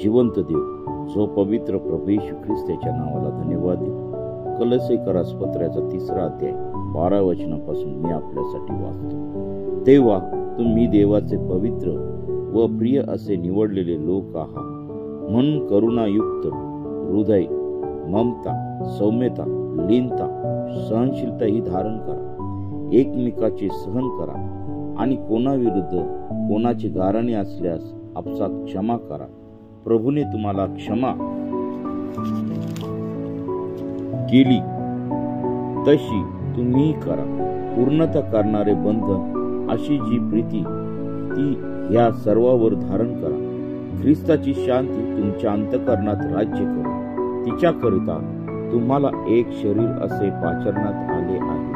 जिवंत देव, जो पवित्र प्रभू येशू ख्रिस्त याच्या नावाला धन्यवाद देऊ. कलसेकरास पत्राचा 3 अध्याय 12 वचनापासून मी आपल्यासाठी वाचतो. तेव्हा तुम्ही देवाचे पवित्र व प्रिय असे निवडलेले लोक आहात, म्हणून करुणायुक्त हृदय, ममता, सौम्यता, लीनता, सहनशीलता ही धारण करा. एकमेकाचे सहन करा आणि कोणाविरुद्ध कोणाची गाऱ्हाणे असल्यास आपसात क्षमा करा. प्रभूने तुम्हाला क्षमा केली तशी तुम्ही करा. पूर्णता करणारे बंधन अशी जी प्रीती ती ह्या सर्वावर धारण करा. ख्रिस्ताची शांती तुमच्या अंतःकरणात राज्य करो. तिच्याकरिता तुम्हाला एक शरीर असे पाचरण्यात आले आहे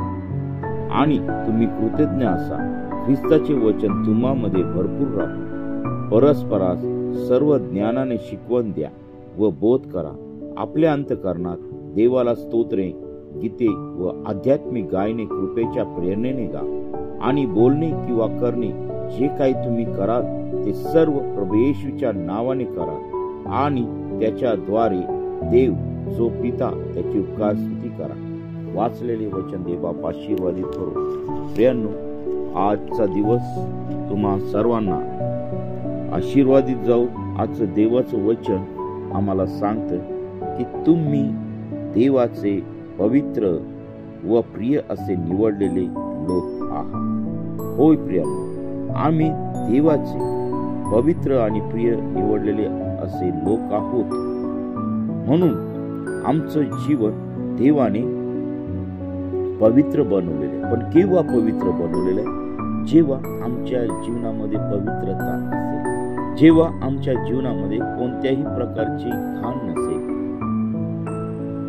आणि तुम्ही कृतज्ञ असा. ख्रिस्ताचे वचन तुम्हामध्ये भरपूर राहो. परस्परास सर्व ज्ञानाने शिकवण द्या व बोध करा. आपल्या अंतःकरणात देवाला स्तोत्रे, गीते व आध्यात्मिक गायने कृपेच्या प्रेरणेने गा. आणि बोलणे किंवा करणे जे काही तुम्ही कराल ते सर्व प्रभू येशूच्या नावाने करा आणि त्याच्याद्वारे देव जो पिता त्याची उपकार स्तुती करा. वाचलेले वचन देव आशीर्वादित करो. प्रियांनो, आजचा दिवस तुम्हा सर्वांना आशीर्वादित जाऊ. आजचं देवाचं वचन आम्हाला सांगतं की तुम्ही देवाचे पवित्र व प्रिय असे निवडलेले लोक आहात. होय प्रियांनो, आम्ही देवाचे पवित्र आणि प्रिय निवडलेले असे लोक आहोत. म्हणून आमचं जीवन देवाने पवित्र बनवलेले. पण केव्हा पवित्र बनवलेले? जेव्हा आमच्या जीवनामध्ये पवित्रता असेल, जेव्हा आमच्या जीवनामध्ये कोणत्याही प्रकारची घाण नसेल,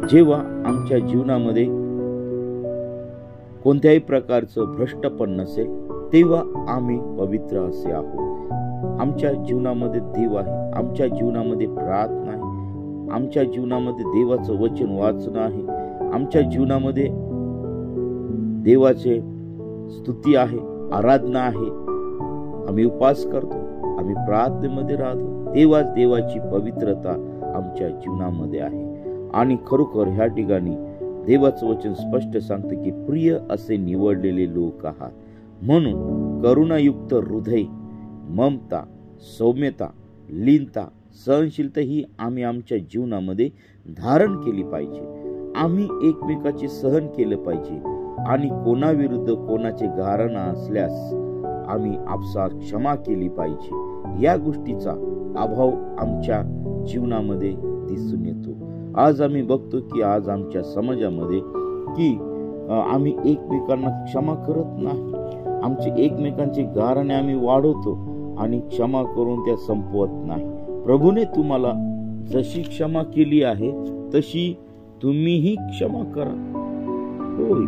जेव्हा आमच्या जीवनामध्ये कोणत्याही प्रकारचं भ्रष्टपण नसेल, तेव्हा आम्ही पवित्र असे आहोत. आमच्या जीवनामध्ये देव आहे, आमच्या जीवनामध्ये प्रार्थना आहे, आमच्या जीवनामध्ये देवाचं वचन वाचन आहे, आमच्या जीवनामध्ये देवाचे स्तुती आहे, आराधना आहे, आम्ही उपवास करतो, आम्ही प्रार्थनेमध्ये राहतो. तेव्हाच देवाची पवित्रता आमच्या जीवनामध्ये आहे. आणि खरोखर ह्या ठिकाणी देवाचं वचन स्पष्ट सांगतं की प्रिय असे निवडलेले लोक आहात, म्हणून करुणायुक्त हृदय, ममता, सौम्यता, लीनता, सहनशीलता ही आम्ही आमच्या जीवनामध्ये धारण केली पाहिजे. आम्ही एकमेकाचे सहन केलं पाहिजे आणि कोणाविरुद्ध कोणाचे गाऱ्हाण असल्यास आम्ही आपसात क्षमा केली पाहिजे. या गोष्टीचा अभाव आमच्या जीवनामध्ये दिसून येतो. आज आम्ही बघतो की आज आमच्या समाजामध्ये की आम्ही एकमेकांना क्षमा करत नाही. आमचे एकमेकांचे गाऱ्हाणे आम्ही वाढवतो आणि क्षमा करून त्या संपवत नाही. प्रभूने तुम्हाला जशी क्षमा केली आहे तशी तुम्हीही क्षमा करा. होय,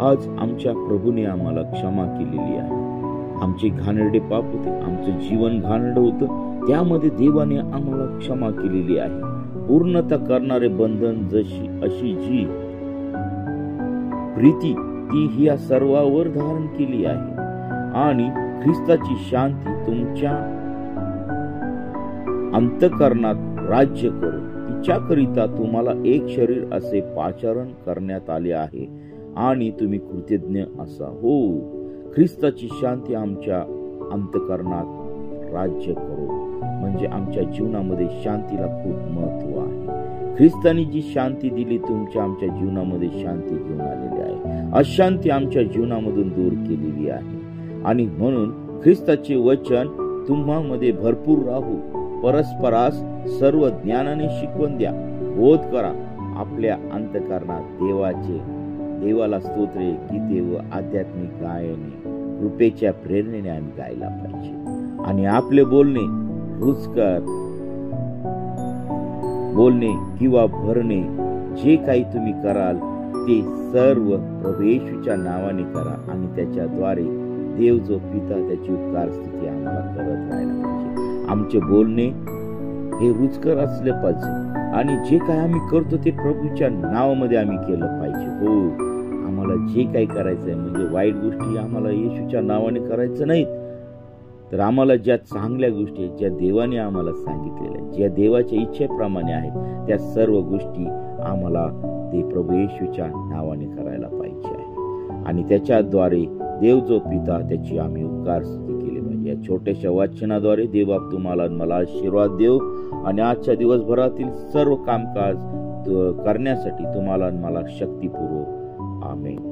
आज आमच्या प्रभूने आम्हाला क्षमा केलेली आहे. आमचे घाणेरडे पाप होते, आमचं जीवन घाणेरडं होतं, त्यामध्ये देवाने आम्हाला क्षमा केलेली आहे. पूर्णता करणारे बंधन अशी जी प्रीती ती ह्या सर्वावर धारण केली आहे आणि ख्रिस्ताची शांती तुमच्या अंतःकरणात राज्य करो. तिच्याकरिता तुम्हाला एक शरीर असे पाचारण करण्यात आले आहे आणि तुम्ही कृतज्ञ असा. हो, ख्रिस्ताची शांती आमच्या अंतःकरणात राज्य करो. म्हणजे आमच्या जीवनामध्ये शांतीला खूप महत्व आहे. ख्रिस्ताने जी शांती दिली तुमच्या आमच्या जीवनामध्ये शांती घेऊन आलेली आहे. अशांती आमच्या जीवनामधून दूर केलेली आहे. आणि म्हणून ख्रिस्ताचे वचन तुम्हामध्ये भरपूर राहू. परस्परास सर्व ज्ञानाने शिकवण द्या, बोध करा. आपल्या अंतःकरणात देवाला स्तोत्रे, गीते व आध्यात्मिक गायने कृपेच्या प्रेरणेने आम्ही गायला पाहिजे. आणि आपले बोलणे रुचकर बोलणे किंवा भरणे जे काही तुम्ही कराल ते सर्व प्रभू येशूच्या नावाने करा आणि त्याच्याद्वारे देव जो पिता त्याची उपकार स्तुती आम्हाला करत राहायला पाहिजे. आमचे बोलणे हे रुचकर असले पाहिजे आणि जे काही आम्ही करतो ते प्रभूच्या नावामध्ये आम्ही केलं पाहिजे. हो, आम्हाला जे काही करायचंय म्हणजे वाईट गोष्टी आम्हाला येशूच्या नावाने करायचं नाहीत, तर आम्हाला ज्या चांगल्या गोष्टी आहेत, ज्या देवाने आम्हाला सांगितलेल्या आहेत, ज्या देवाच्या इच्छेप्रमाणे आहेत, त्या सर्व गोष्टी आम्हाला ते प्रभू येशूच्या नावाने करायला पाहिजे आहे. आणि त्याच्याद्वारे देव जो पिता त्याची आम्ही उपकार स्तुती केली पाहिजे. या छोट्याशा वाचनाद्वारे देव तुम्हाला मला आशीर्वाद देव आणि आजच्या दिवसभरातील सर्व कामकाज करण्यासाठी तुम्हाला मला शक्ती पुरव. आमेन.